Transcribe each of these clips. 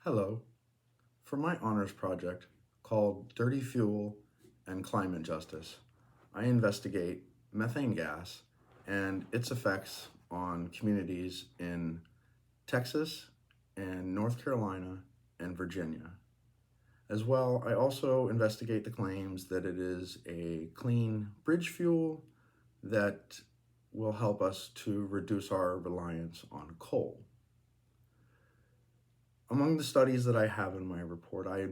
Hello. For my honors project called Dirty Fuel and Climate Justice, I investigate methane gas and its effects on communities in Texas and North Carolina and Virginia. As well, I also investigate the claims that it is a clean bridge fuel that will help us to reduce our reliance on coal. Among the studies that I have in my report, I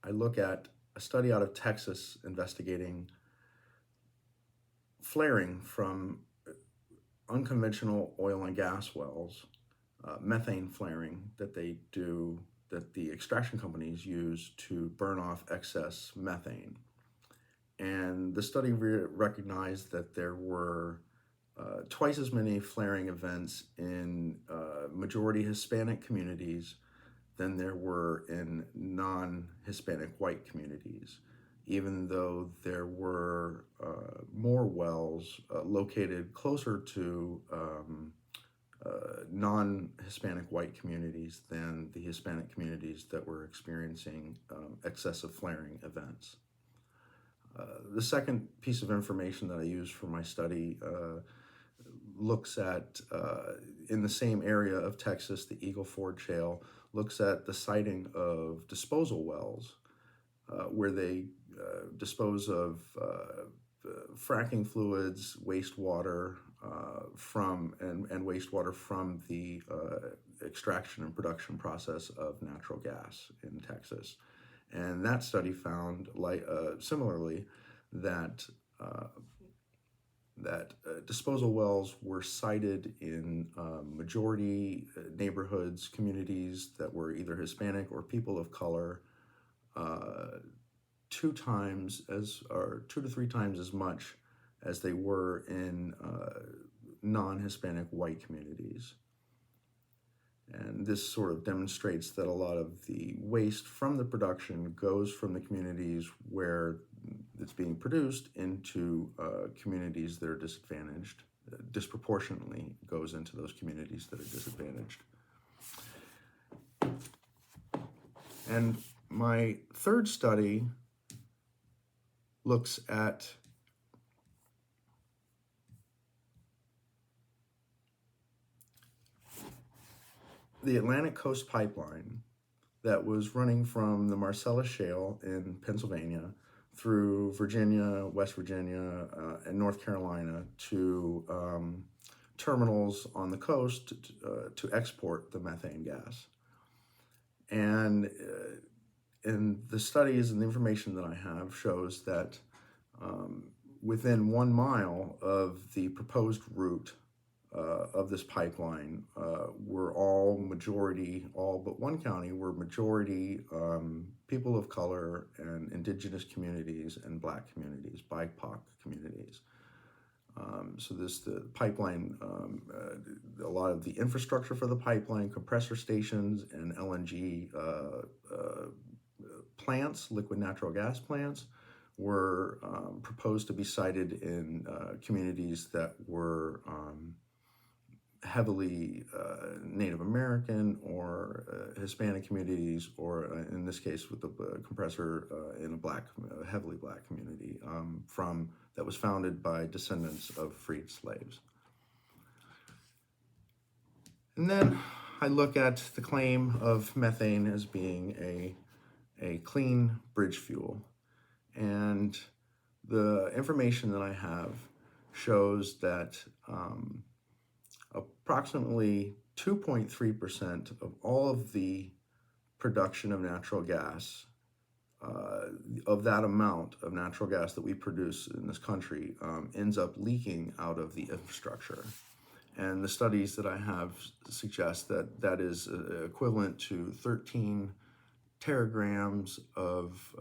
look at a study out of Texas investigating flaring from unconventional oil and gas wells, methane flaring that they do, that the extraction companies use to burn off excess methane. And the study recognized that there were twice as many flaring events in majority Hispanic communities than there were in non-Hispanic white communities, even though there were more wells located closer to non-Hispanic white communities than the Hispanic communities that were experiencing excessive flaring events. The second piece of information that I used for my study looks at, in the same area of Texas, the Eagle Ford Shale, looks at the siting of disposal wells where they dispose of fracking fluids, wastewater and wastewater from the extraction and production process of natural gas in Texas. And that study found, similarly, that disposal wells were sited in majority neighborhoods, communities that were either Hispanic or people of color, two to three times as much as they were in non-Hispanic white communities. And this sort of demonstrates that a lot of the waste from the production goes from the communities where it's being produced into communities that are disadvantaged, disproportionately goes into those communities that are disadvantaged. And my third study looks at the Atlantic Coast Pipeline that was running from the Marcellus Shale in Pennsylvania through Virginia, West Virginia, and North Carolina to terminals on the coast to export the methane gas. And in the studies and the information that I have shows that within 1 mile of the proposed route of this pipeline were all but one county were majority people of color and indigenous communities and black communities, BIPOC communities. So the pipeline, a lot of the infrastructure for the pipeline, compressor stations and LNG plants, liquid natural gas plants, were proposed to be sited in communities that were heavily Native American or Hispanic communities, or in this case with the compressor in a heavily black community that was founded by descendants of freed slaves. And then I look at the claim of methane as being a clean bridge fuel. And the information that I have shows that approximately 2.3% of all of the production of natural gas, of that amount of natural gas that we produce in this country, ends up leaking out of the infrastructure. And the studies that I have suggest that that is equivalent to 13 teragrams of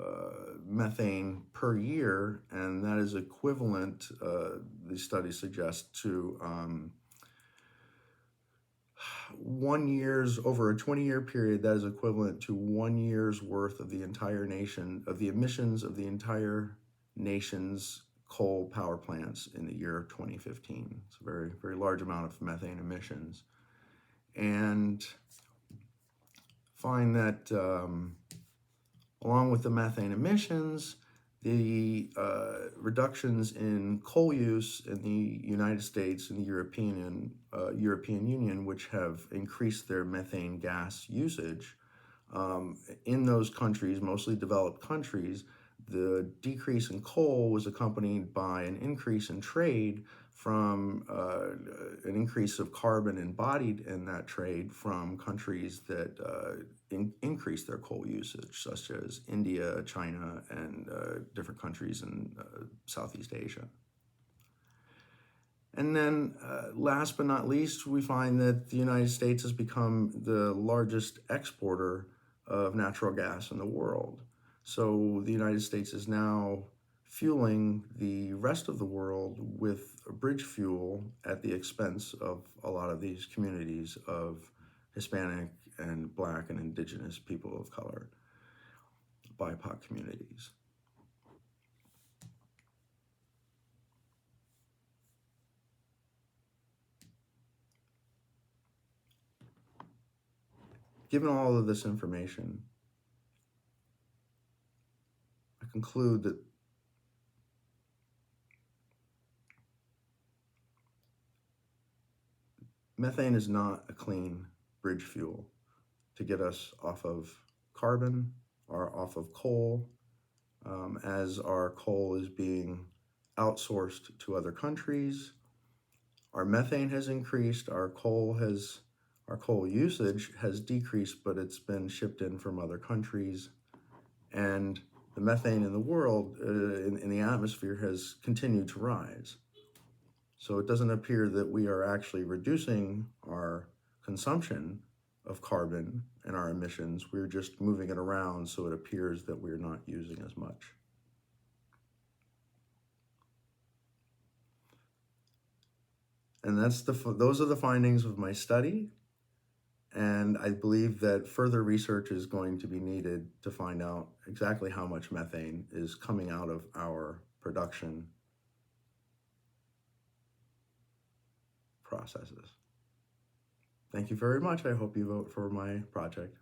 methane per year, and that is equivalent, the studies suggest, to over a 20-year period, that is equivalent to 1 year's worth of the entire nation, of the emissions of the entire nation's coal power plants in the year 2015. It's a very, very large amount of methane emissions. And find that along with the methane emissions, the reductions in coal use in the United States and the European Union, which have increased their methane gas usage, in those countries, mostly developed countries, the decrease in coal was accompanied by an increase in trade from an increase of carbon embodied in that trade from countries that increase their coal usage, such as India, China, and different countries in Southeast Asia. And then last but not least, we find that the United States has become the largest exporter of natural gas in the world. So the United States is now fueling the rest of the world with bridge fuel at the expense of a lot of these communities of Hispanic and Black and Indigenous people of color, BIPOC communities. Given all of this information, I conclude that methane is not a clean bridge fuel to get us off of carbon or off of coal, as our coal is being outsourced to other countries. Our methane has increased, our coal usage has decreased, but it's been shipped in from other countries. And the methane in the world, in the atmosphere, has continued to rise. So it doesn't appear that we are actually reducing our consumption of carbon and our emissions. We're just moving it around so it appears that we're not using as much. And those are the findings of my study. And I believe that further research is going to be needed to find out exactly how much methane is coming out of our production processes. Thank you very much. I hope you vote for my project.